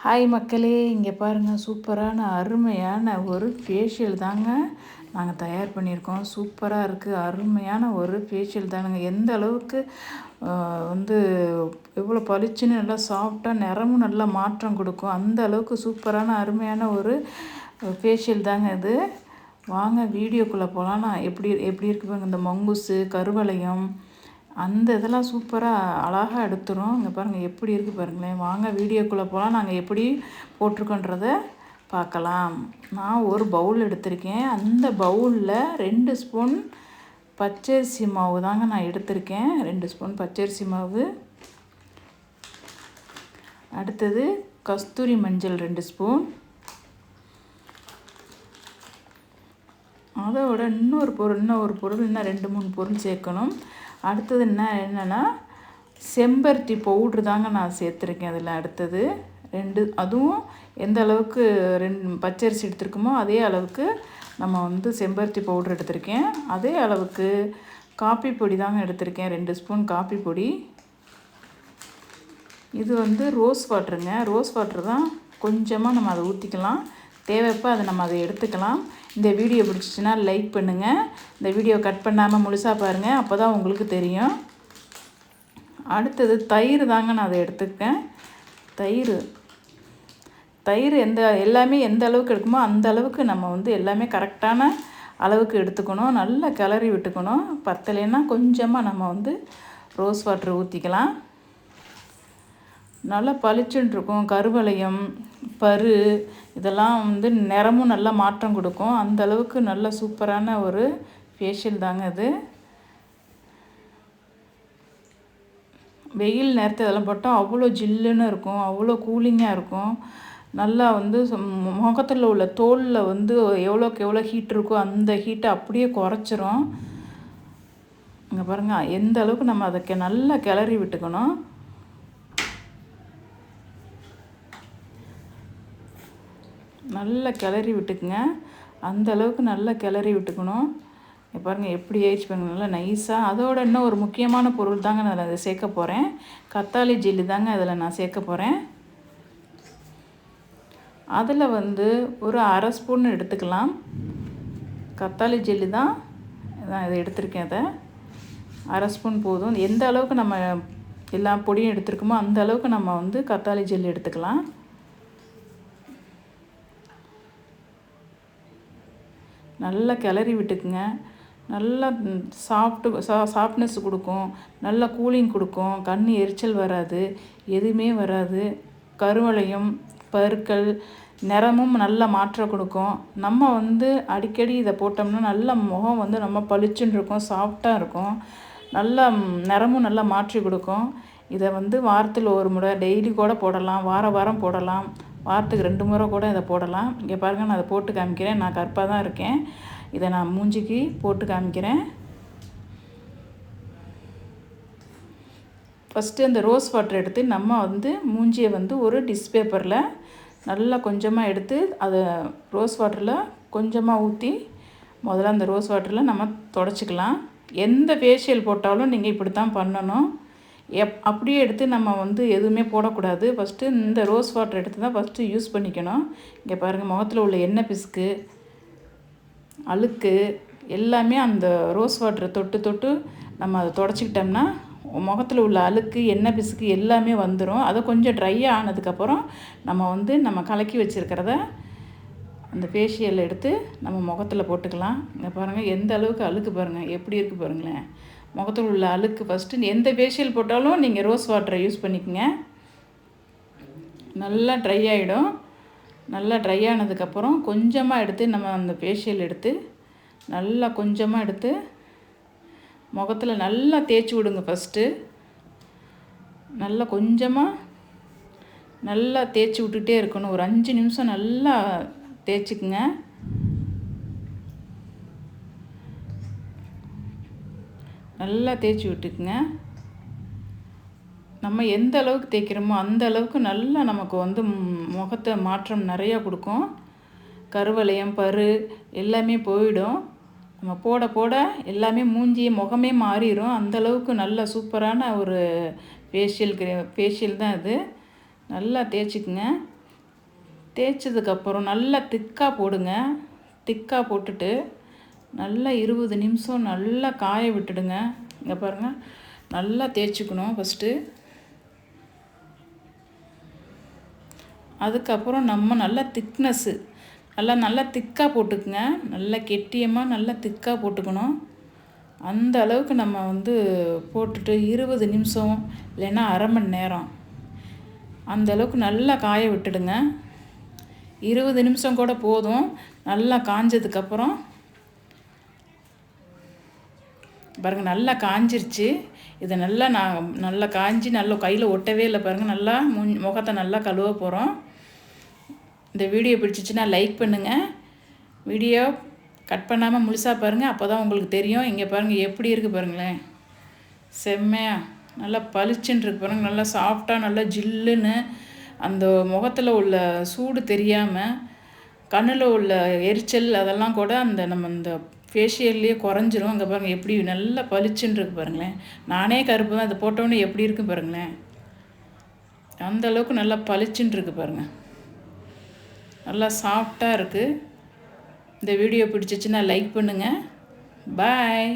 Hi மக்களே, இங்கே பாருங்கள், சூப்பரான அருமையான ஒரு ஃபேஷியல் தாங்க நாங்கள் தயார் பண்ணியிருக்கோம். சூப்பராக இருக்குது. அருமையான ஒரு ஃபேஷியல் தானுங்க. எந்த அளவுக்கு வந்து எவ்வளோ பளிச்சுன்னு நல்லா சாஃப்டாக நிறமும் நல்லா மாற்றம் கொடுக்கும். அந்த அளவுக்கு சூப்பரான அருமையான ஒரு ஃபேஷியல் தாங்க இது. வாங்க வீடியோக்குள்ளே போகலாம். நான் எப்படி இருக்குது பாருங்கள். இந்த மங்குஸு, கருவளையம், அந்த இதெல்லாம் சூப்பராக அழகாக எடுத்துரும். இங்கே பாருங்கள் எப்படி இருக்குது பாருங்களேன். வாங்க வீடியோக்குள்ளே போகலாம். நாங்கள் எப்படி போட்டிருக்கோன்றதை பார்க்கலாம். நான் ஒரு பவுல் எடுத்திருக்கேன். அந்த பவுலில் 2 ஸ்பூன் பச்சரிசி மாவு தாங்க நான் எடுத்திருக்கேன். 2 ஸ்பூன் பச்சரிசி மாவு. அடுத்தது கஸ்தூரி மஞ்சள் 2 ஸ்பூன். அதோட இன்னொரு பொருள் இன்னும் 2, 3 பொருள் சேர்க்கணும். அடுத்தது என்னென்னா செம்பருத்தி பவுட்ரு தாங்க நான் சேர்த்துருக்கேன் அதில். அடுத்தது 2, அதுவும் எந்த அளவுக்கு 2 பச்சரிசி எடுத்துருக்கோமோ அதே அளவுக்கு நம்ம வந்து செம்பருத்தி பவுட்ரு எடுத்திருக்கேன். அதே அளவுக்கு காப்பி பொடி தாங்க எடுத்திருக்கேன். 2 ஸ்பூன் காப்பி பொடி. இது வந்து ரோஸ் வாட்டருங்க. ரோஸ் வாட்ரு தான். கொஞ்சமாக நம்ம அதை ஊற்றிக்கலாம். தேவைப்போ அதை எடுத்துக்கலாம். இந்த வீடியோ பிடிச்சிச்சின்னா லைக் பண்ணுங்கள். இந்த வீடியோ கட் பண்ணாமல் முழுசாக பாருங்கள், அப்போ தான் உங்களுக்கு தெரியும். அடுத்தது தயிர் தாங்க நான் அதை எடுத்துக்கேன். தயிர் எல்லாமே எந்த அளவுக்கு எடுக்குமோ அந்த அளவுக்கு நம்ம வந்து எல்லாமே கரெக்டான அளவுக்கு எடுத்துக்கணும். நல்லா கிளறி விட்டுக்கணும். பத்தலைன்னா கொஞ்சமாக நம்ம வந்து ரோஸ் வாட்டர் ஊற்றிக்கலாம். நல்லா பளிச்சுன்னு இருக்கும். கருவளையம், பரு இதெல்லாம் வந்து நிறமும் நல்லா மாற்றம் கொடுக்கும். அந்த அளவுக்கு நல்ல சூப்பரான ஒரு ஃபேஷியல் தாங்க இது. வெயில் நேரத்தில் இதெல்லாம் போட்டால் அவ்வளோ ஜில்லுன்னு இருக்கும், அவ்வளோ கூலிங்காக இருக்கும். நல்லா வந்து முகத்தில் உள்ள தோலில் வந்து எவ்வளோக்கு எவ்வளோ ஹீட் இருக்கோ அந்த ஹீட்டை அப்படியே குறைச்சிரும். இங்கே பாருங்கள் எந்த அளவுக்கு நம்ம அதை நல்லா கிளறி விட்டுக்கணும். நல்லா கிளறி விட்டுக்குங்க. அந்த அளவுக்கு நல்லா கிளறி விட்டுக்கணும். பாருங்கள் எப்படி ஆயிடுச்சு பாருங்கள், நல்லா நைஸாக. அதோட இன்னும் ஒரு முக்கியமான பொருள் தாங்க நான் அதை சேர்க்க போகிறேன். கத்தாழி ஜெல்லி தாங்க அதில் நான் சேர்க்க போகிறேன். அதில் வந்து ஒரு 1/2 ஸ்பூன் எடுத்துக்கலாம். கத்தாழி ஜெல்லி தான் இதை எடுத்திருக்கேன். அதை 1/2 ஸ்பூன் போதும். எந்த அளவுக்கு நம்ம எல்லா பொடியும் எடுத்துருக்கோமோ அந்த அளவுக்கு நம்ம வந்து கத்தாழி ஜெல்லி எடுத்துக்கலாம். நல்லா கிளறி விட்டுக்குங்க. நல்லா சாஃப்ட்னஸ் கொடுக்கும், நல்லா கூலிங் கொடுக்கும், கண் எரிச்சல் வராது, எதுவுமே வராது. கருவளையம், பருக்கள், நிறமும் நல்லா மாற்றம் கொடுக்கும். நம்ம வந்து அடிக்கடி இதை போட்டோம்னா நல்ல முகம் வந்து நம்ம பளிச்சுன்னு இருக்கும், சாஃப்டாக இருக்கும். நல்லா நிறமும் நல்லா மாற்றி கொடுக்கும். இதை வந்து வாரத்தில் 1 முறை டெய்லி கூட போடலாம், வாரம் போடலாம், வாரத்துக்கு 2 முறை கூட இதை போடலாம். இங்கே பாருங்கள், நான் அதை போட்டு காமிக்கிறேன். நான் கருப்பாக தான் இருக்கேன். இதை நான் மூஞ்சிக்கு போட்டு காமிக்கிறேன். ஃபஸ்ட்டு அந்த ரோஸ் வாட்டர் எடுத்து நம்ம வந்து மூஞ்சியை வந்து ஒரு டிஷ் பேப்பரில் நல்லா கொஞ்சமாக எடுத்து அதை ரோஸ் வாட்டரில் கொஞ்சமாக ஊற்றி முதல்ல அந்த ரோஸ் வாட்டரில் நம்ம தொடச்சிக்கலாம். எந்த ஃபேஷியல் போட்டாலும் நீங்கள் இப்படி தான் பண்ணணும். அப்படியே எடுத்து நம்ம வந்து எதுவுமே போடக்கூடாது. ஃபஸ்ட்டு இந்த ரோஸ் வாட்டர் எடுத்து தான் ஃபஸ்ட்டு யூஸ் பண்ணிக்கணும். இங்கே பாருங்கள், முகத்தில் உள்ள எண்ணெய் பிசுக்கு, அழுக்கு எல்லாமே அந்த ரோஸ் வாட்டரை தொட்டு நம்ம அதை தொடச்சிக்கிட்டோம்னா முகத்தில் உள்ள அழுக்கு, எண்ணெய் பிசுக்கு எல்லாமே வந்துடும். அதை கொஞ்சம் ட்ரையாக ஆனதுக்கப்புறம் நம்ம கலக்கி வச்சுருக்கிறத அந்த ஃபேஷியல் எடுத்து நம்ம முகத்தில் போட்டுக்கலாம். இங்கே பாருங்கள் எந்த அளவுக்கு அழுக்கு பாருங்கள், எப்படி இருக்குது பாருங்களேன். முகத்தில் உள்ள அழுக்கு ஃபஸ்ட்டு எந்த ஃபேஷியல் போட்டாலும் நீங்கள் ரோஸ் வாட்டரை யூஸ் பண்ணிக்கோங்க. நல்லா ட்ரை ஆகிடும். நல்லா ட்ரை ஆனதுக்கப்புறம் கொஞ்சமாக எடுத்து நம்ம அந்த ஃபேஷியல் எடுத்து நல்லா கொஞ்சமாக எடுத்து முகத்தில் நல்லா தேய்ச்சி விடுங்க. ஃபஸ்ட்டு நல்லா கொஞ்சமாக நல்லா தேய்ச்சி விட்டுட்டே இருக்கணும். ஒரு 5 நிமிஷம் நல்லா தேய்ச்சிக்குங்க. நல்லா தேய்ச்சி விட்டுக்குங்க. நம்ம எந்த அளவுக்கு தேய்க்கிறோமோ அந்த அளவுக்கு நல்லா நமக்கு வந்து முகத்தை மாற்றம் நிறையா கொடுக்கும். கருவளையம், பரு எல்லாமே போயிடும். நம்ம போட எல்லாமே முகமே மாறிடும். அந்தளவுக்கு நல்ல சூப்பரான ஒரு ஃபேஷியல் தான் இது. நல்லா தேய்ச்சிக்குங்க. தேய்ச்சதுக்கப்புறம் நல்லா திக்காக போடுங்க. திக்காக போட்டுட்டு நல்லா 20 நிமிஷம் நல்லா காய விட்டுடுங்க. இங்கே பாருங்கள், நல்லா தேய்ச்சிக்கணும் ஃபஸ்ட்டு. அதுக்கப்புறம் நம்ம நல்லா திக்னஸ்ஸு நல்லா திக்காக போட்டுக்குங்க. நல்லா கெட்டியமாக நல்லா திக்காக போட்டுக்கணும். அந்த அளவுக்கு நம்ம போட்டுட்டு 20 நிமிஷம் இல்லைன்னா அரை மணி நேரம் அந்த அளவுக்கு நல்லா காய விட்டுடுங்க. 20 நிமிஷம் கூட போதும். நல்லா காஞ்சதுக்கப்புறம் பாருங்கள், நல்லா காஞ்சிருச்சு. இதை நல்லா காஞ்சி நல்லா கையில் ஒட்டவே இல்லை பாருங்கள். நல்லா முகத்தை நல்லா கழுவ போகிறோம். இந்த வீடியோ பிடிச்சிச்சின்னா லைக் பண்ணுங்கள். வீடியோ கட் பண்ணாமல் முழுசாக பாருங்கள். அப்போ தான் உங்களுக்கு தெரியும். இங்கே பாருங்கள் எப்படி இருக்குது பாருங்களேன். செம்மையாக நல்லா பளிச்சுன்னு இருக்கு பாருங்கள். நல்லா சாஃப்டாக நல்லா ஜில்லுன்னு அந்த முகத்தில் உள்ள சூடு தெரியாமல், கண்ணில் உள்ள எரிச்சல் அதெல்லாம் கூட நம்ம இந்த ஃபேஷியல்லையே குறைஞ்சிரும். அங்கே பாருங்கள் எப்படி நல்லா பளிச்சுன்னு இருக்கு பாருங்களேன். நானே கருப்பு தான், அதை போட்டோன்னே எப்படி இருக்குது பாருங்களேன். அந்த அளவுக்கு நல்லா பளிச்சுன்னு இருக்குது பாருங்கள். நல்லா சாஃப்டாக இருக்குது. இந்த வீடியோ பிடிச்சிச்சின்னா லைக் பண்ணுங்கள். பாய்.